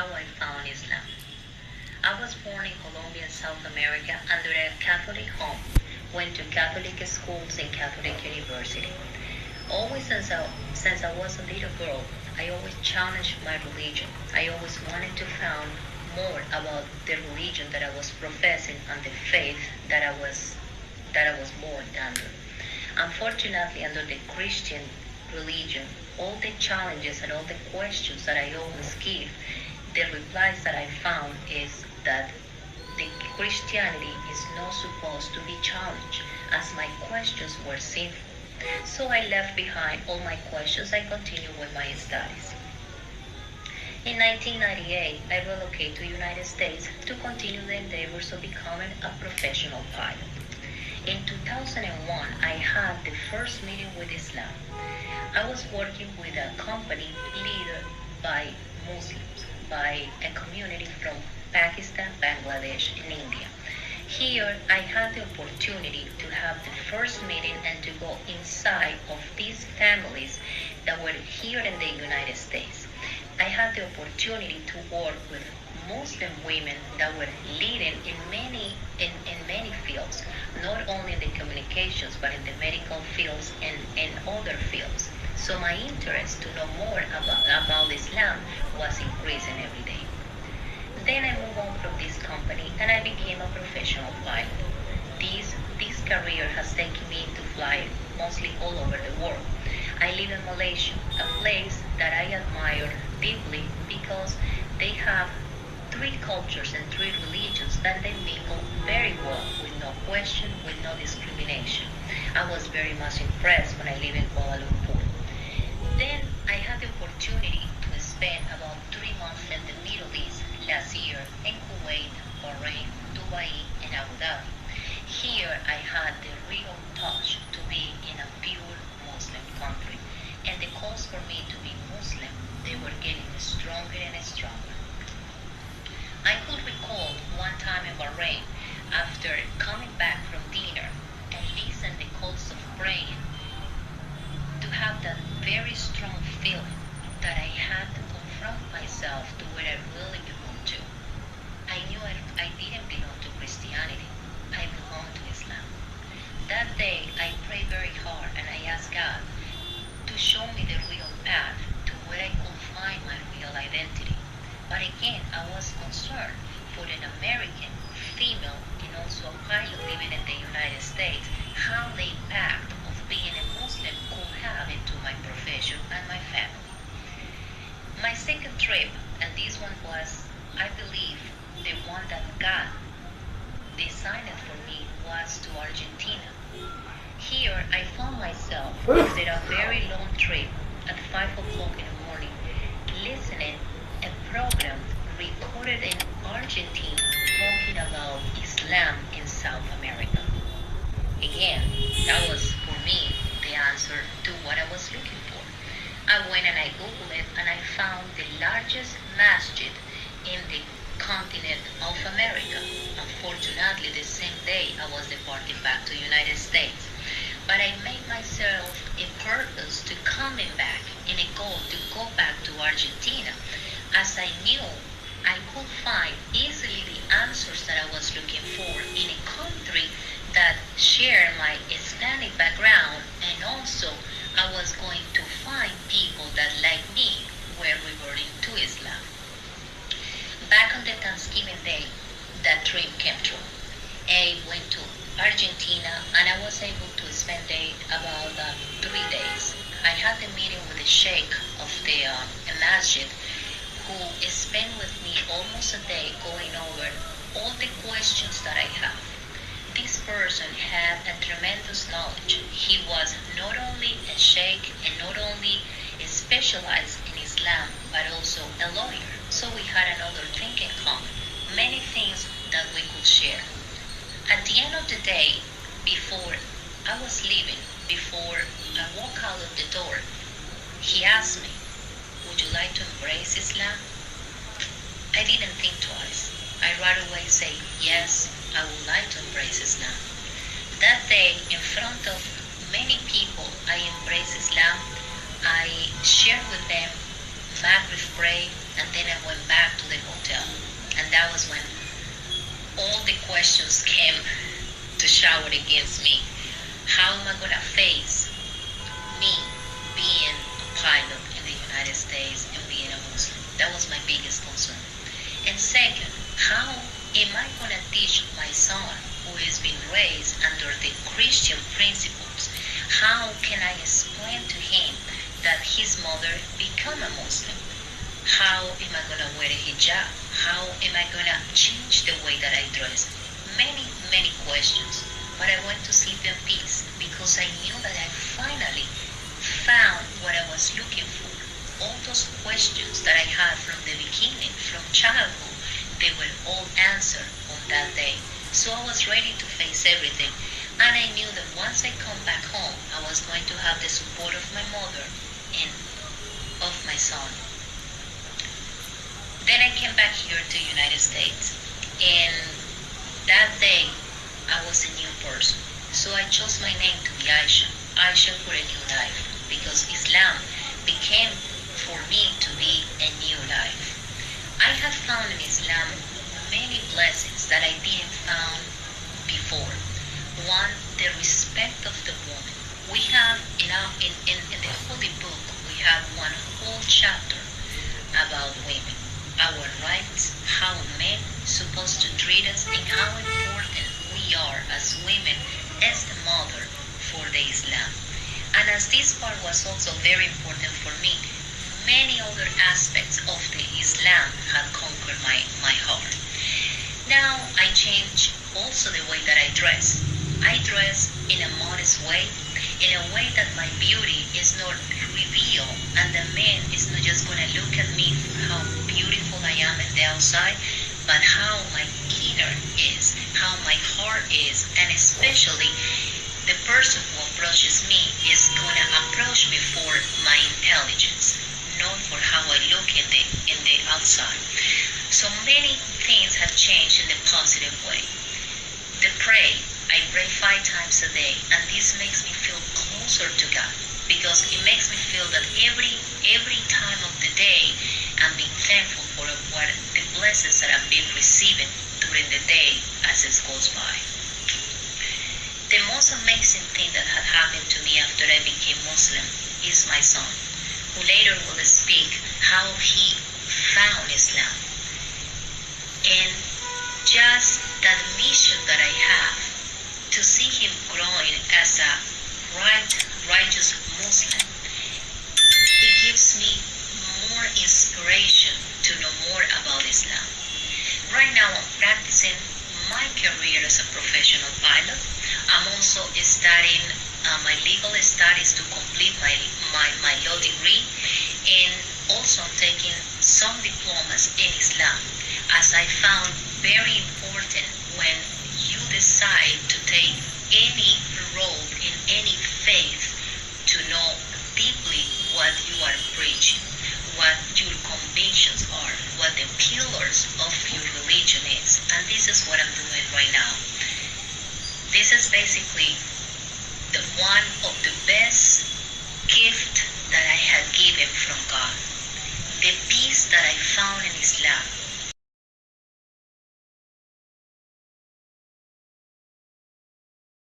how I found Islam. I was born in Colombia, South America, under a Catholic home. Went to Catholic schools and Catholic university. Always since I was a little girl, I always challenged my religion. I always wanted to find more about the religion that I was professing and the faith that I was born under. Unfortunately, under the Christian religion, all the challenges and all the questions that I always give, the replies that I found is that the Christianity is not supposed to be challenged, as my questions were sinful. So I left behind all my questions. I continued with my studies. In 1998, I relocated to the United States to continue the endeavors of becoming a professional pilot. In 2001, I had the first meeting with Islam. I was working with a company led by Muslims, by a community from Pakistan, Bangladesh, and India. Here, I had the opportunity to have the first meeting and to go inside of these families that were here in the United States. I had the opportunity to work with Muslim women that were leading in many fields, not only in the communications but in the medical fields and in other fields. So my interest to know more about Islam was increasing every day. Then I moved on from this company and I became a professional pilot. This career has taken me to fly mostly all over the world. I live in Malaysia, a place that I admire deeply because they have three cultures and three religions that they mingle very well with no question, with no discrimination. I was very much impressed when I lived in Kuala Lumpur. Then I had the opportunity to spend about 3 months in the Middle East last year in Kuwait, Bahrain, Dubai, and Abu Dhabi. Here I had the real touch to be in a pure Muslim country, and the calls for me to be Muslim, they were getting stronger and stronger. I could recall one time in Bahrain, after coming back from dinner and listen the calls of praying, to have that very strong feeling that I had to confront myself to where I really belong to. I knew I didn't belong to Christianity. I belonged to Islam. That day, I prayed very hard and I asked God to show me the real path to where I could find my real identity. But again, I was concerned for an American female and also a pilot living in the United States, how the impact of being a Muslim could have into my profession and my family. My second trip, and this one was, I believe, the one that God designed for me, was to Argentina. Here, I found myself after a very long trip at 5 o'clock in the morning, listening a program recorded in Argentina talking about Islam in South America. Again, that was for me the answer to what I was looking for. I went and I Googled it and I found the largest masjid in the continent of America. Unfortunately, the same day I was deported back to the United States. But I made myself a purpose to coming back and a goal to go back to Argentina, as I knew I could find easily the answers that I was looking for in a country that shared my Islamic background, and also I was going to find people that like me were reverting to Islam. Back on the Thanksgiving Day, that dream came true. I went to Argentina and I was able to spend about 3 days. I had a meeting with the sheikh of the masjid, who spent with me almost a day going over all the questions that I have. This person had a tremendous knowledge. He was not only a sheikh and not only specialized in Islam, but also a lawyer. So we had another thing in common, many things that we could share. At the end of the day, before I was leaving, before I walked out of the door, he asked me, "Would you like to embrace Islam?" I didn't think twice. I right away said, "Yes, I would like to embrace Islam." That day, in front of many people, I embraced Islam. I shared with them Maghrib prayer, and then I went back to the was when all the questions came to shower against me. How am I going to face me being a pilot in the United States and being a Muslim? That was my biggest concern. And second, how am I going to teach my son, who has been raised under the Christian principles, how can I explain to him that his mother became a Muslim? How am I going to wear a hijab? How am I going to change the way that I dress? Many, many questions. But I went to sleep in peace because I knew that I finally found what I was looking for. All those questions that I had from the beginning, from childhood, they were all answered on that day. So I was ready to face everything. And I knew that once I come back home, I was going to have the support of my mother and of my son. Then I came back here to the United States. And that day, I was a new person. So I chose my name to be Aisha. Aisha for a new life. Because Islam became for me to be a new life. I have found in Islam many blessings that I didn't found before. One, the respect of the woman. We have in the Holy Book, we have one whole chapter about women, our rights, how men supposed to treat us, and how important we are as women, as the mother for the Islam. And as this part was also very important for me, many other aspects of the Islam had conquered my heart. Now I change also the way that I dress. I dress in a modest way, in a way that my beauty is not revealed, and the man is not just going to look at me for how beautiful I am at the outside, but how my inner is, how my heart is, and especially the person who approaches me is going to approach me for my intelligence, not for how I look in the outside. So many things have changed in a positive way. The I pray 5 times a day, and this makes me feel closer to God, because it makes me feel that every time of the day I'm being thankful for what the blessings that I've been receiving during the day as it goes by. The most amazing thing that had happened to me after I became Muslim is my son, who later will speak how he found Islam. And just that mission that I have to see him growing as a righteous Muslim, it gives me more inspiration to know more about Islam. Right now I'm practicing my career as a professional pilot. I'm also studying my legal studies to complete my law degree, and also I'm taking some diplomas in Islam, as I found very important when you decide to take any role in any faith, to know deeply what you are preaching, what your convictions are, what the pillars of your religion is. And this is what I'm doing right now. This is basically the one of the best gift that I had given from God. The peace that I found in Islam